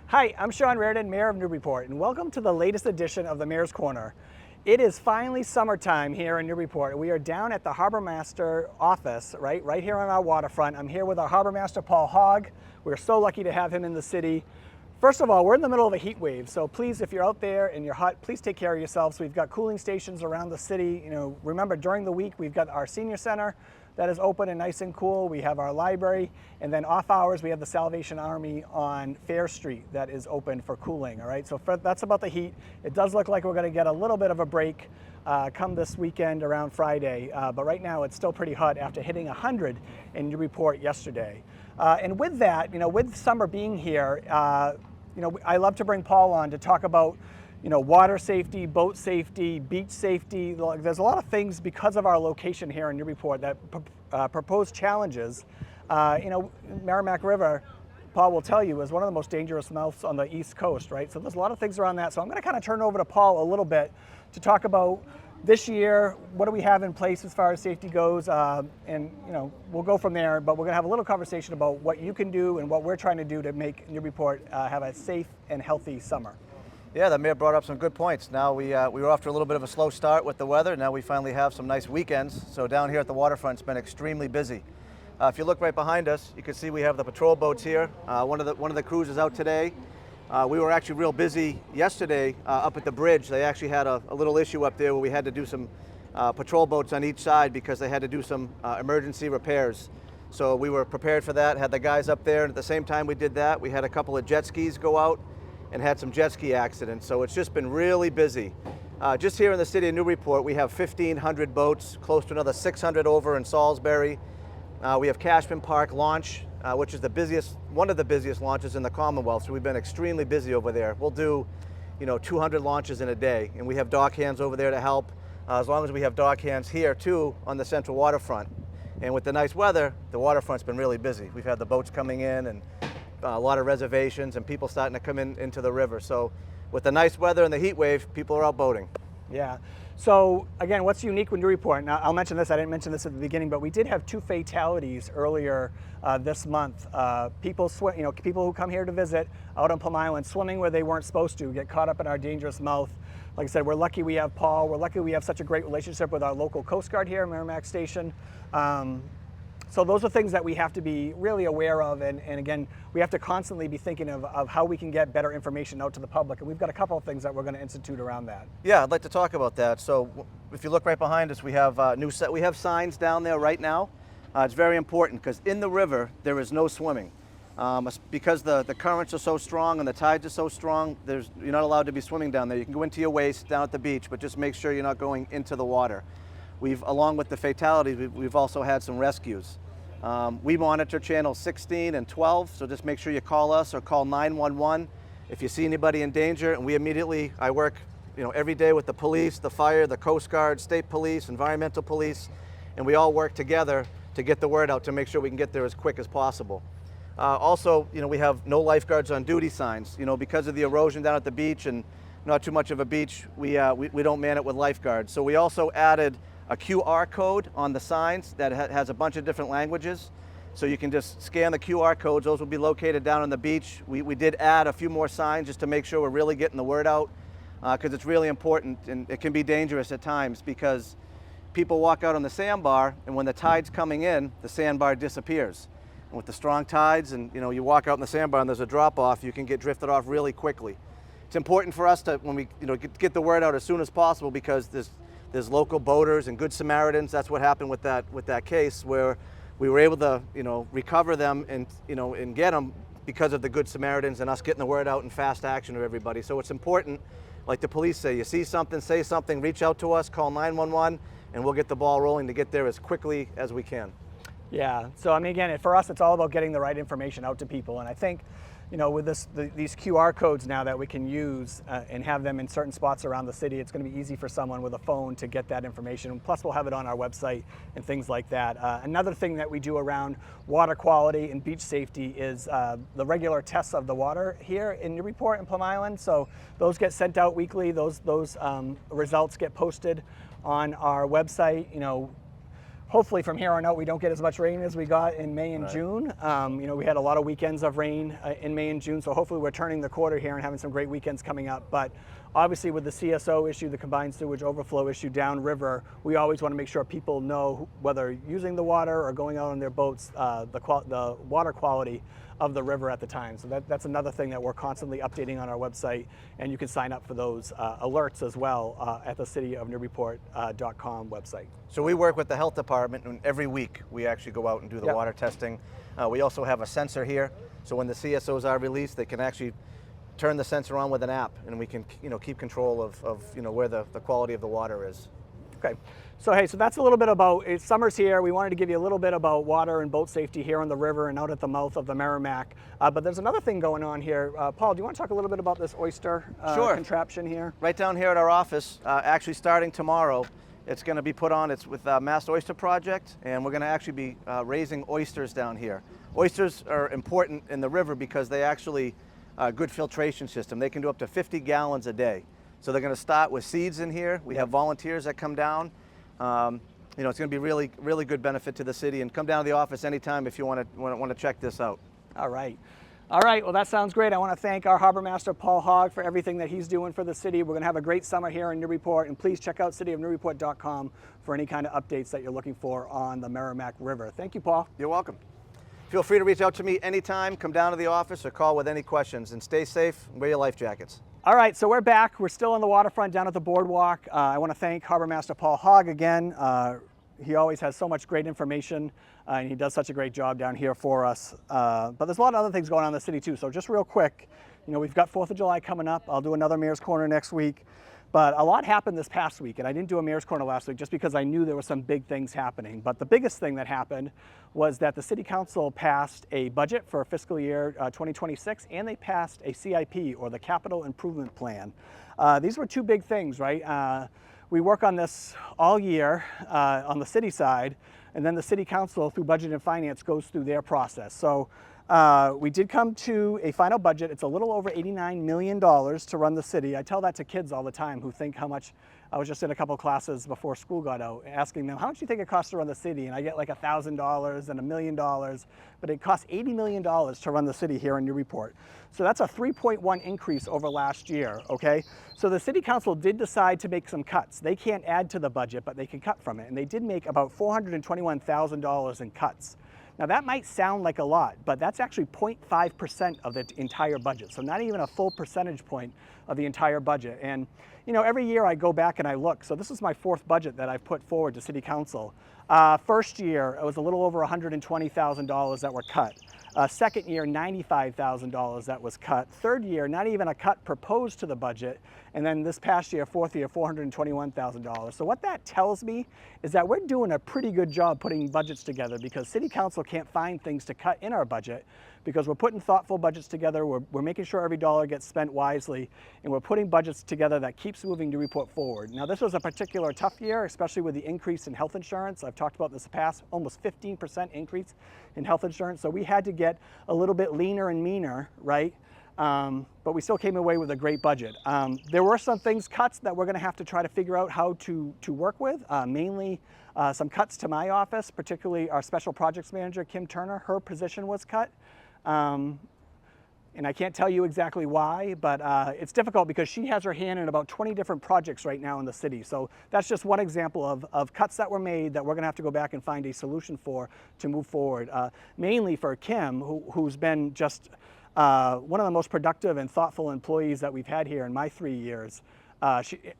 Hi, I'm Sean Reardon, Mayor of Newburyport, and welcome to the latest edition of the Mayor's Corner. It is finally summertime here in Newburyport. We are down at the Harbor Master office, right here on our waterfront. I'm here with our Harbor Master, Paul Hogg. We're so lucky to have him in the city. First of all, we're in the middle of a heat wave, so please, if you're out there and you're hot, please take care of yourselves. We've got cooling stations around the city. Remember, during the week, we've got our senior center that is open and nice and cool. We have our library, and then off hours, we have the Salvation Army on Fair Street that is open for cooling, all right? So that's about the heat. It does look like we're gonna get a little bit of a break come this weekend around Friday, but right now it's still pretty hot after hitting 100 in Newburyport yesterday. And with that, with summer being here, I love to bring Paul on to talk about water safety, boat safety, beach safety. There's a lot of things because of our location here in Newburyport that propose challenges. Merrimack River, Paul will tell you, is one of the most dangerous mouths on the East Coast, right? So there's a lot of things around that. So I'm going to kind of turn over to Paul a little bit to talk about this year, what do we have in place as far as safety goes, and we'll go from there, but we're going to have a little conversation about what you can do and what we're trying to do to make Newburyport have a safe and healthy summer. Yeah, the mayor brought up some good points. Now we were off to a little bit of a slow start with the weather. Now we finally have some nice weekends. So down here at the waterfront, it's been extremely busy. If you look right behind us, you can see we have the patrol boats here. One of the crews is out today. We were actually real busy yesterday up at the bridge. They actually had a little issue up there where we had to do some patrol boats on each side because they had to do some emergency repairs. So we were prepared for that, had the guys up there, and at the same time we did that, we had a couple of jet skis go out and had some jet ski accidents. So it's just been really busy. Just here in the city of Newburyport, we have 1,500 boats, close to another 600 over in Salisbury. We have Cashman Park launch, which is one of the busiest launches in the Commonwealth. So we've been extremely busy over there. We'll do, 200 launches in a day, and we have dock hands over there to help. As long as we have dock hands here too on the central waterfront. And with the nice weather, the waterfront's been really busy. We've had the boats coming in and a lot of reservations and people starting to come into the river. So with the nice weather and the heat wave, people are out boating. Yeah. So again, what's unique with Newburyport? Now I'll mention this, I didn't mention this at the beginning, but we did have 2 fatalities earlier this month. People who come here to visit out on Plum Island, swimming where they weren't supposed to, get caught up in our dangerous mouth. Like I said, we're lucky we have Paul. We're lucky we have such a great relationship with our local Coast Guard here, Merrimack Station. So those are things that we have to be really aware of, and again, we have to constantly be thinking of how we can get better information out to the public, and we've got a couple of things that we're going to institute around that. Yeah, I'd like to talk about that. So if you look right behind us, we have we have signs down there right now. It's very important because in the river there is no swimming. Because the currents are so strong and the tides are so strong, you're not allowed to be swimming down there. You can go into your waist down at the beach, but just make sure you're not going into the water. Along with the fatalities, we've also had some rescues. We monitor channels 16 and 12, so just make sure you call us or call 911 if you see anybody in danger, and I work every day with the police, the fire, the Coast Guard, state police, environmental police, and we all work together to get the word out to make sure we can get there as quick as possible. Also, we have no lifeguards on duty signs. Because of the erosion down at the beach and not too much of a beach, we don't man it with lifeguards. So we also added a QR code on the signs that has a bunch of different languages. So you can just scan the QR codes. Those will be located down on the beach. We did add a few more signs just to make sure we're really getting the word out, because it's really important, and it can be dangerous at times because people walk out on the sandbar, and when the tide's coming in, the sandbar disappears. And with the strong tides and you walk out on the sandbar and there's a drop off, you can get drifted off really quickly. It's important for us to, when we get the word out as soon as possible, because there's local boaters and good Samaritans. That's what happened with that case, where we were able to recover them and get them because of the good Samaritans and us getting the word out in fast action to everybody. So it's important, like the police say, you see something, say something, reach out to us, call 911, and we'll get the ball rolling to get there as quickly as we can. Yeah, so again, for us, it's all about getting the right information out to people, and I think with these QR codes now that we can use and have them in certain spots around the city, it's going to be easy for someone with a phone to get that information. Plus, we'll have it on our website and things like that. Another thing that we do around water quality and beach safety is the regular tests of the water here in Newburyport and Plum Island. So those get sent out weekly. Those results get posted on our website. hopefully from here on out we don't get as much rain as we got in May and June. We had a lot of weekends of rain in May and June, so hopefully we're turning the quarter here and having some great weekends coming up. But obviously with the CSO issue, the combined sewage overflow issue downriver, we always want to make sure people know, whether using the water or going out on their boats, the water quality of the river at the time. So that's another thing that we're constantly updating on our website, and you can sign up for those alerts as well at the cityofnewburyport.com website. So we work with the health department, and every week we actually go out and do the water testing. We also have a sensor here, so when the CSOs are released, they can actually turn the sensor on with an app, and we can keep control of where the quality of the water is. Okay, so hey, so that's a little bit about, summer's here. We wanted to give you a little bit about water and boat safety here on the river and out at the mouth of the Merrimack. But there's another thing going on here. Paul, do you want to talk a little bit about this oyster contraption here? Right down here at our office, actually starting tomorrow, it's going to be put on. It's with Mass Oyster Project, and we're going to actually be raising oysters down here. Oysters are important in the river because they actually good filtration system. They can do up to 50 gallons a day. So they're going to start with seeds in here. We have volunteers that come down. It's going to be really good benefit to the city. And come down to the office anytime if you want to check this out. All right. All right, well that sounds great. I want to thank our Harbor Master, Paul Hogg, for everything that he's doing for the city. We're going to have a great summer here in Newburyport, and please check out cityofnewburyport.com for any kind of updates that you're looking for on the Merrimack River. Thank you, Paul. You're welcome. Feel free to reach out to me anytime. Come down to the office or call with any questions, and stay safe and wear your life jackets. All right, so we're back. We're still on the waterfront down at the boardwalk. I want to thank Harbor Master Paul Hogg again. He always has so much great information, and he does such a great job down here for us. But there's a lot of other things going on in the city too. So just real quick, we've got 4th of July coming up. I'll do another Mayor's Corner next week. But a lot happened this past week, and I didn't do a Mayor's Corner last week just because I knew there were some big things happening. But the biggest thing that happened was that the City Council passed a budget for fiscal year 2026, and they passed a CIP, or the Capital Improvement Plan. These were two big things, right? We work on this all year on the city side, and then the City Council, through Budget and Finance, goes through their process. So we did come to a final budget. It's a little over $89 million to run the city. I tell that to kids all the time who think how much. I was just in a couple classes before school got out asking them, how much do you think it costs to run the city? And I get like $1,000 and $1 million, but it costs $80 million to run the city here in Newburyport. So that's a 3.1 increase over last year, okay? So the City Council did decide to make some cuts. They can't add to the budget, but they can cut from it. And they did make about $421,000 in cuts. Now that might sound like a lot, but that's actually 0.5% of the entire budget. So not even a full percentage point of the entire budget. And every year I go back and I look. So this is my 4th budget that I've put forward to City Council. First year, it was a little over $120,000 that were cut. Second year, $95,000 that was cut. Third year, not even a cut proposed to the budget. And then this past year, 4th year, $421,000. So what that tells me is that we're doing a pretty good job putting budgets together, because City Council can't find things to cut in our budget, because we're putting thoughtful budgets together. We're making sure every dollar gets spent wisely, and we're putting budgets together that keeps moving Newburyport forward. Now this was a particular tough year, especially with the increase in health insurance. I've talked about this in the past, almost 15% increase in health insurance. So we had to get a little bit leaner and meaner, right? But we still came away with a great budget. There were some cuts that we're going to have to try to figure out how to work with, mainly some cuts to my office, particularly our special projects manager, Kim Turner. Her position was cut. And I can't tell you exactly why, but it's difficult because she has her hand in about 20 different projects right now in the city. So that's just one example of cuts that were made that we're going to have to go back and find a solution for to move forward. Mainly for Kim, who's been just one of the most productive and thoughtful employees that we've had here in my 3 years.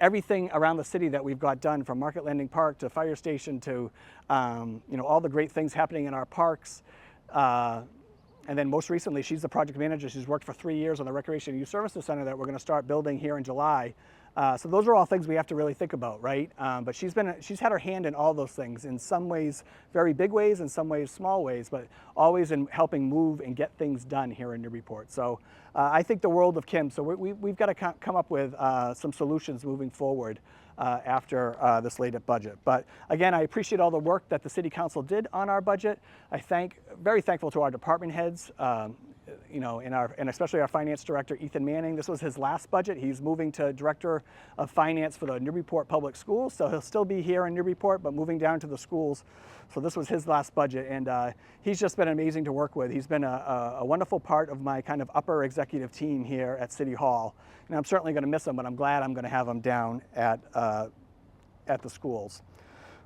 Everything around the city that we've got done, from Market Landing Park to Fire Station to all the great things happening in our parks. And then most recently, she's the project manager. She's worked for 3 years on the Recreation and Youth Services Center that we're going to start building here in July. So those are all things we have to really think about, right? But she's had her hand in all those things, in some ways very big ways, in some ways small ways, but always in helping move and get things done here in Newburyport. So I think the world of Kim. So we've got to come up with some solutions moving forward after this latest budget. But again, I appreciate all the work that the City Council did on our budget. Very thankful to our department heads. you know, and especially our finance director, Ethan Manning. This was his last budget. He's moving to director of finance for the Newburyport Public Schools. So he'll still be here in Newburyport, but moving down to the schools. So this was his last budget, and he's just been amazing to work with. He's been a wonderful part of my kind of upper executive team here at City Hall. And I'm certainly going to miss him, but I'm glad I'm going to have him down at the schools.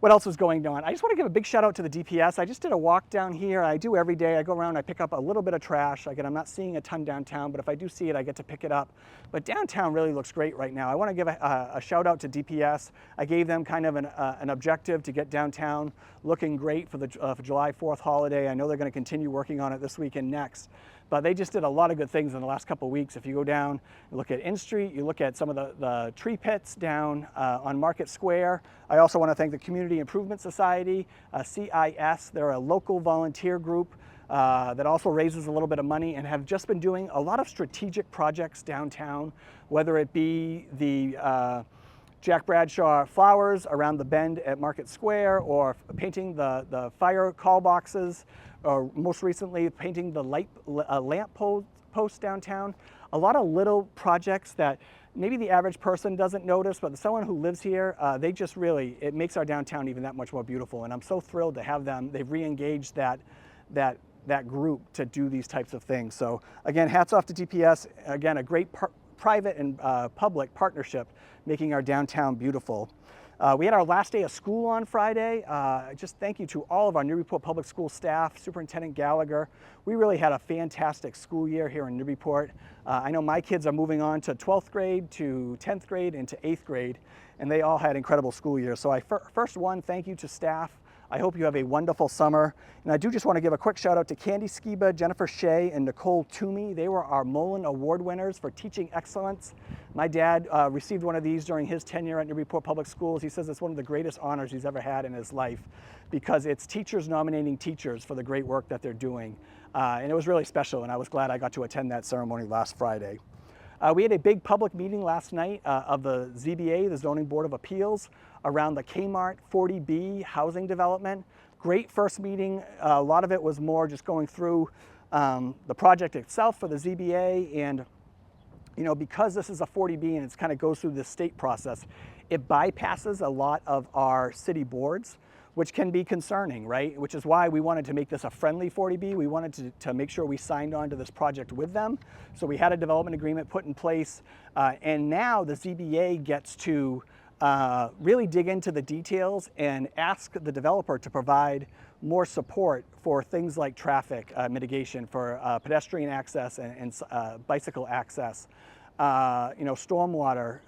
What else is going on? I just want to give a big shout out to the DPS. I just did a walk down here. I do every day. I go around, I pick up a little bit of trash. Again, I'm not seeing a ton downtown, but if I do see it, I get to pick it up. But downtown really looks great right now. I want to give a shout out to DPS. I gave them kind of an objective to get downtown looking great for the July 4th holiday. I know they're going to continue working on it this week and next. But they just did a lot of good things in the last couple of weeks. If you go down, you look at In Street, you look at some of the tree pits down on Market Square. I also want to thank the Community Improvement Society, CIS. They're a local volunteer group that also raises a little bit of money and have just been doing a lot of strategic projects downtown, whether it be the Jack Bradshaw flowers around the bend at Market Square, or painting the fire call boxes, or most recently painting the lamp post downtown. A lot of little projects that maybe the average person doesn't notice, but someone who lives here, they just really, it makes our downtown even that much more beautiful. And I'm so thrilled to have them. They've re-engaged that group to do these types of things. So again, hats off to DPS. Again, a great private and public partnership making our downtown beautiful. We had our last day of school on Friday. Just thank you to all of our Newburyport Public School staff, Superintendent Gallagher. We really had a fantastic school year here in Newburyport. I know my kids are moving on to 12th grade, to 10th grade, and to 8th grade, and they all had incredible school years. So first one, thank you to staff. I hope you have a wonderful summer. And I do just want to give a quick shout out to Candy Skiba, Jennifer Shea, and Nicole Toomey. They were our Mullen Award winners for teaching excellence. My dad received one of these during his tenure at Newburyport Public Schools. He says it's one of the greatest honors he's ever had in his life, because it's teachers nominating teachers for the great work that they're doing. And it was really special, and I was glad I got to attend that ceremony last Friday. We had a big public meeting last night of the ZBA, the Zoning Board of Appeals, around the Kmart 40B housing development. Great first meeting. A lot of it was more just going through the project itself for the ZBA, and you know, because this is a 40B and it kind of goes through the state process, it bypasses a lot of our city boards, which can be concerning, right? Which is why we wanted to make this a friendly 40B. We wanted to make sure we signed on to this project with them. So we had a development agreement put in place, and now the ZBA gets to really dig into the details and ask the developer to provide more support for things like traffic mitigation, for pedestrian access and bicycle access, you know, stormwater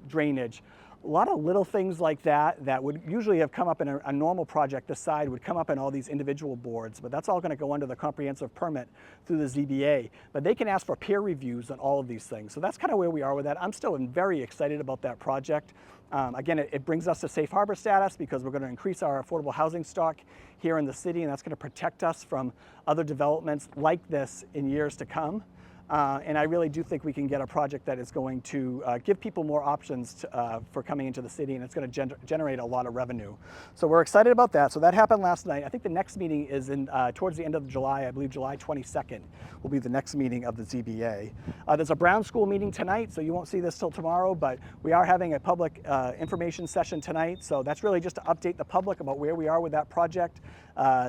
drainage. A lot of little things like that would usually have come up in a normal project this side would come up in all these individual boards, but that's all going to go under the comprehensive permit through the ZBA. But they can ask for peer reviews on all of these things. So that's kind of where we are with that. I'm still very excited about that project. Again, it brings us to safe harbor status because we're going to increase our affordable housing stock here in the city, and that's going to protect us from other developments like this in years to come. And I really do think we can get a project that is going to give people more options for coming into the city, and it's going to generate a lot of revenue. So we're excited about that. So that happened last night. I think the next meeting is towards the end of July. I believe July 22nd will be the next meeting of the ZBA. There's a Brown School meeting tonight, so you won't see this till tomorrow, but we are having a public information session tonight. So that's really just to update the public about where we are with that project.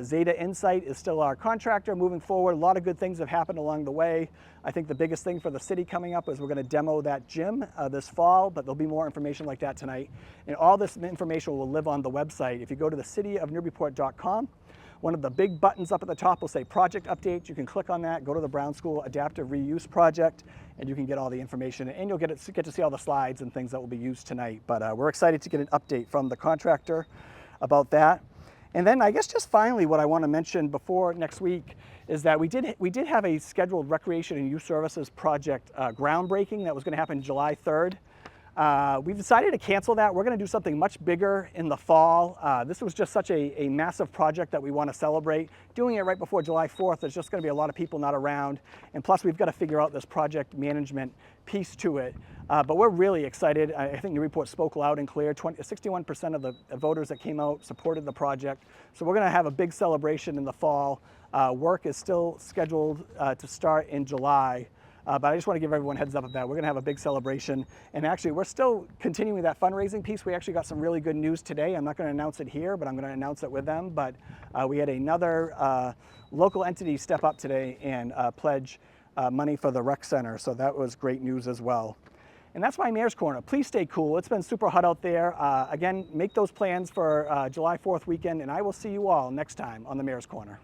Zeta Insight is still our contractor moving forward. A lot of good things have happened along the way. I think the biggest thing for the city coming up is we're going to demo that gym this fall, but there'll be more information like that tonight. And all this information will live on the website. If you go to the cityofnewburyport.com, one of the big buttons up at the top will say Project Update. You can click on that, go to the Brown School Adaptive Reuse Project, and you can get all the information. And you'll get to see all the slides and things that will be used tonight. But we're excited to get an update from the contractor about that. And then I guess just finally what I want to mention before next week is that we did have a scheduled recreation and youth services project groundbreaking that was going to happen July 3rd. We've decided to cancel that. We're going to do something much bigger in the fall. This was just such a massive project that we want to celebrate. Doing it right before July 4th, there's just going to be a lot of people not around. And plus, we've got to figure out this project management piece to it. But we're really excited. I think Newburyport spoke loud and clear. 61% of the voters that came out supported the project. So we're going to have a big celebration in the fall. Work is still scheduled to start in July. But I just want to give everyone a heads up of that. We're going to have a big celebration. And actually, we're still continuing that fundraising piece. We actually got some really good news today. I'm not going to announce it here, but I'm going to announce it with them. But we had another local entity step up today and pledge money for the rec center. So that was great news as well. And that's my Mayor's Corner. Please stay cool. It's been super hot out there. Again, make those plans for July 4th weekend, and I will see you all next time on the Mayor's Corner.